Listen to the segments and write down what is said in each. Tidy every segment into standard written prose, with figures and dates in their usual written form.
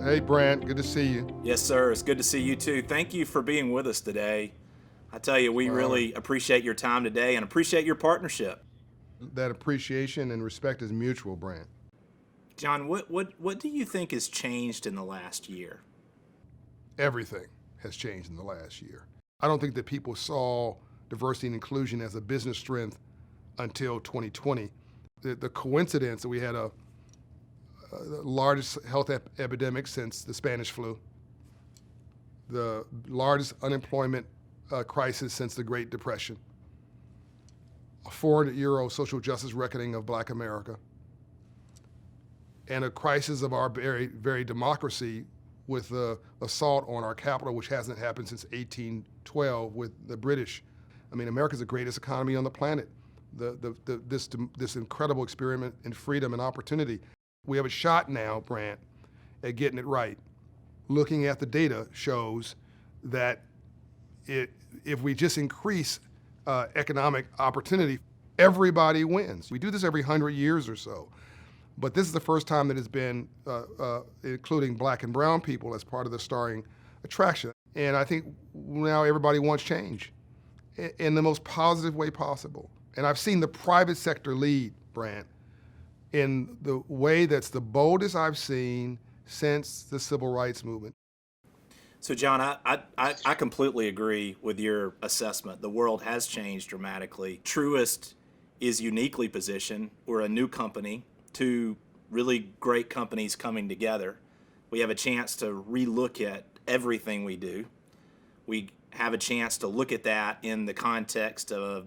Hey, Brant, good to see you. Yes, sir. It's good to see you too. Thank you for being with us today. I tell you, we My honor. really appreciate your time today and appreciate your partnership. That appreciation and respect is mutual, Brant. John, what do you think has changed in the last year? Everything has changed in the last year. I don't think that people saw diversity and inclusion as a business strength until 2020. The coincidence that we had the largest health epidemic since the Spanish flu, the largest unemployment crisis since the Great Depression, a 400-year social justice reckoning of Black America, and a crisis of our very, very democracy with the assault on our capital, which hasn't happened since 1812 with the British. I mean, America's the greatest economy on the planet. This incredible experiment in freedom and opportunity. We have a shot now, Brant, at getting it right. Looking at the data shows that if we just increase economic opportunity, everybody wins. We do this every 100 years or so. But this is the first time that it's been including Black and brown people as part of the starring attraction. And I think now everybody wants change in the most positive way possible. And I've seen the private sector lead, Brant, in the way that's the boldest I've seen since the civil rights movement. So, John, I completely agree with your assessment. The world has changed dramatically. Truist is uniquely positioned. We're a new company, two really great companies coming together. We have a chance to relook at everything we do. We have a chance to look at that in the context of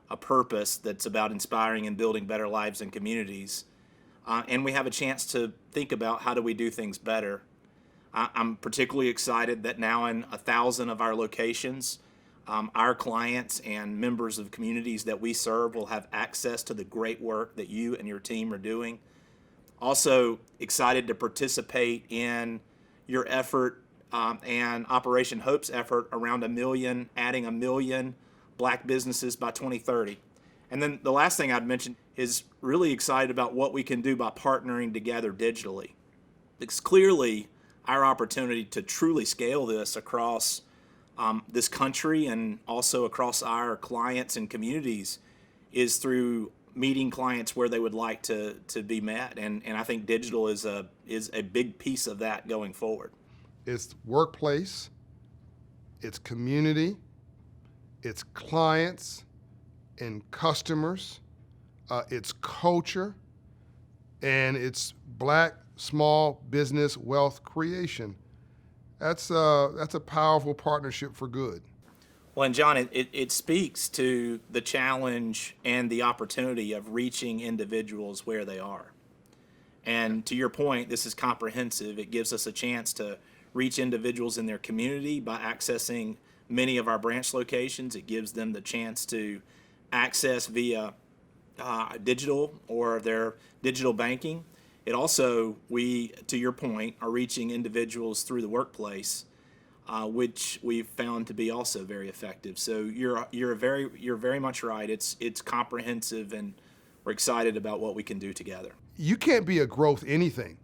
a purpose that's about inspiring and building better lives and communities. And we have a chance to think about how do we do things better. I'm particularly excited that now in 1,000 of our locations, our clients and members of communities that we serve will have access to the great work that you and your team are doing. Also excited to participate in your effort and Operation Hope's effort around adding 1 million Black businesses by 2030. And then the last thing I'd mention is really excited about what we can do by partnering together digitally. It's clearly our opportunity to truly scale this across this country and also across our clients and communities is through meeting clients where they would like to be met. And I think digital is a big piece of that going forward. It's workplace, it's community, it's clients and customers, it's culture, and it's Black small business wealth creation. That's a powerful partnership for good. Well, and John, it speaks to the challenge and the opportunity of reaching individuals where they are. And to your point, this is comprehensive. It gives us a chance to reach individuals in their community by accessing many of our branch locations. It gives them the chance to access via digital or their digital banking. It also, to your point, are reaching individuals through the workplace, which we've found to be also very effective. So you're very much right. It's comprehensive, and we're excited about what we can do together. You can't be a growth anything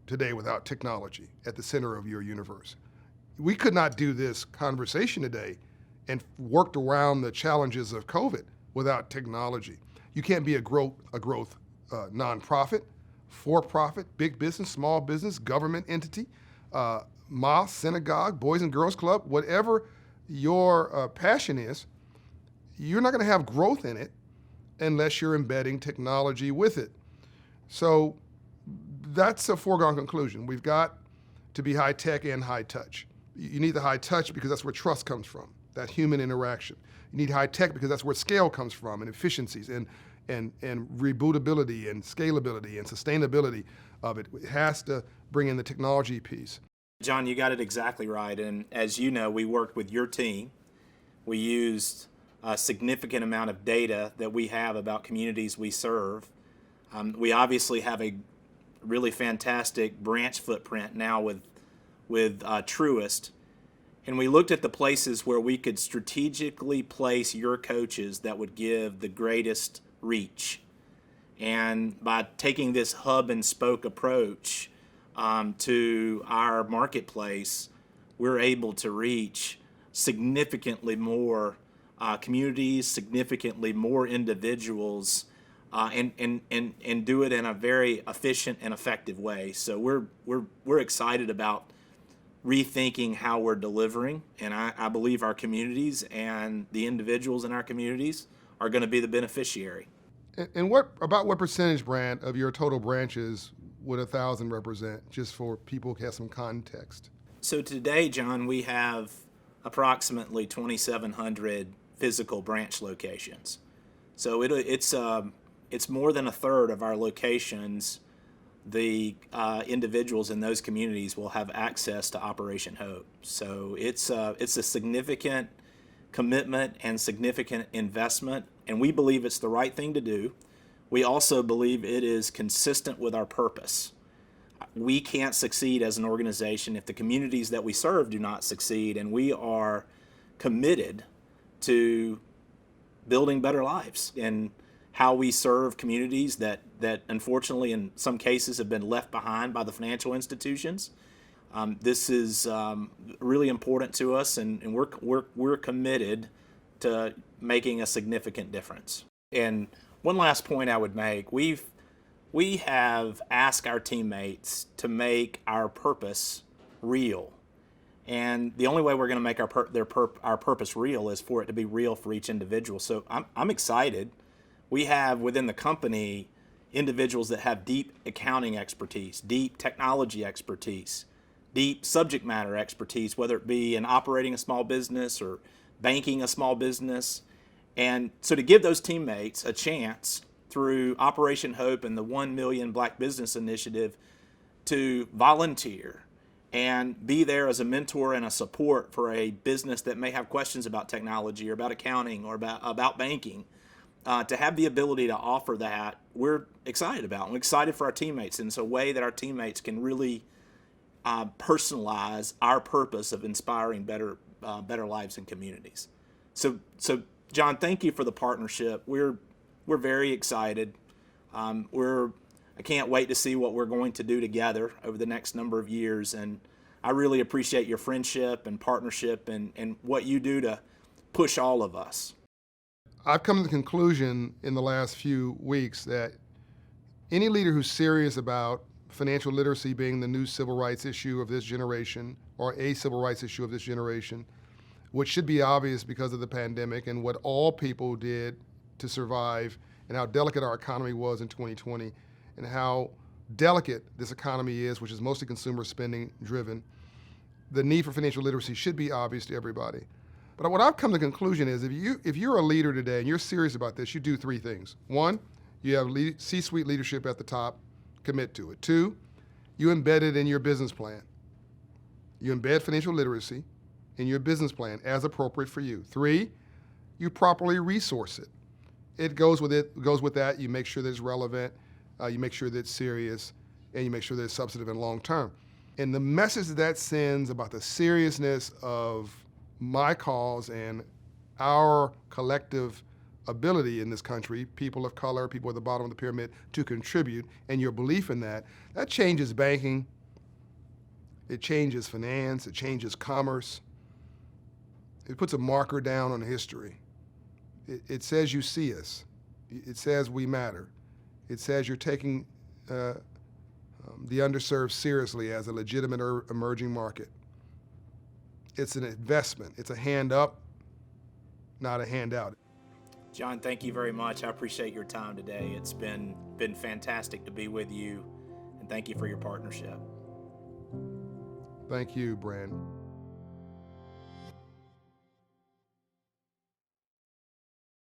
today without technology at the center of your universe. We could not do this conversation today and worked around the challenges of COVID without technology. You can't be a growth nonprofit, for-profit, big business, small business, government entity, mosque, synagogue, Boys and Girls Club, whatever your passion is, you're not going to have growth in it unless you're embedding technology with it. So that's a foregone conclusion. We've got to be high tech and high touch. You need the high touch because that's where trust comes from, that human interaction. You need high tech because that's where scale comes from, and efficiencies and rebootability and scalability and sustainability of it. It has to bring in the technology piece. John, you got it exactly right. And as you know, we worked with your team. We used a significant amount of data that we have about communities we serve. We obviously have a really fantastic branch footprint now with Truist. And we looked at the places where we could strategically place your coaches that would give the greatest reach. And by taking this hub and spoke approach to our marketplace, we're able to reach significantly more communities, significantly more individuals, and do it in a very efficient and effective way. So we're excited about rethinking how we're delivering, and I believe our communities and the individuals in our communities are going to be the beneficiary. And what percentage, Brand, of your total branches would 1,000 represent, just for people who have some context? So today, John, we have approximately 2,700 physical branch locations. So it's more than a third of our locations. The individuals in those communities will have access to Operation Hope. So it's a significant commitment and significant investment, and we believe it's the right thing to do. We also believe it is consistent with our purpose. We can't succeed as an organization if the communities that we serve do not succeed, and we are committed to building better lives and how we serve communities that unfortunately in some cases have been left behind by the financial institutions. This is really important to us, and we're committed to making a significant difference. And one last point I would make: we have asked our teammates to make our purpose real, and the only way we're going to make our purpose real is for it to be real for each individual. So I'm excited. We have within the company individuals that have deep accounting expertise, deep technology expertise, deep subject matter expertise, whether it be in operating a small business or banking a small business. And so to give those teammates a chance through Operation Hope and the 1 Million Black Business Initiative to volunteer and be there as a mentor and a support for a business that may have questions about technology or about accounting or about banking, to have the ability to offer that, we're excited about. We're excited for our teammates, and it's a way that our teammates can really personalize our purpose of inspiring better lives and communities. So John, thank you for the partnership. We're very excited. I can't wait to see what we're going to do together over the next number of years, and I really appreciate your friendship and partnership and what you do to push all of us. I've come to the conclusion in the last few weeks that any leader who's serious about financial literacy being the new civil rights issue of this generation, or a civil rights issue of this generation, which should be obvious because of the pandemic and what all people did to survive, and how delicate our economy was in 2020, and how delicate this economy is, which is mostly consumer spending driven, the need for financial literacy should be obvious to everybody. But what I've come to the conclusion is if you're a leader today and you're serious about this, you do three things. One, you have C-suite leadership at the top, commit to it. Two, you embed it in your business plan. You embed financial literacy in your business plan as appropriate for you. Three, you properly resource it. It goes with that. You make sure that it's relevant, you make sure that it's serious, and you make sure that it's substantive and long term. And the message that sends about the seriousness of my cause and our collective ability in this country, people of color, people at the bottom of the pyramid, to contribute, and your belief in that changes banking, it changes finance, it changes commerce. It puts a marker down on history. It says you see us. It says we matter. It says you're taking the underserved seriously as a legitimate emerging market. It's an investment. It's a hand up, not a handout. John, thank you very much. I appreciate your time today. It's been fantastic to be with you, and thank you for your partnership. Thank you, Brand.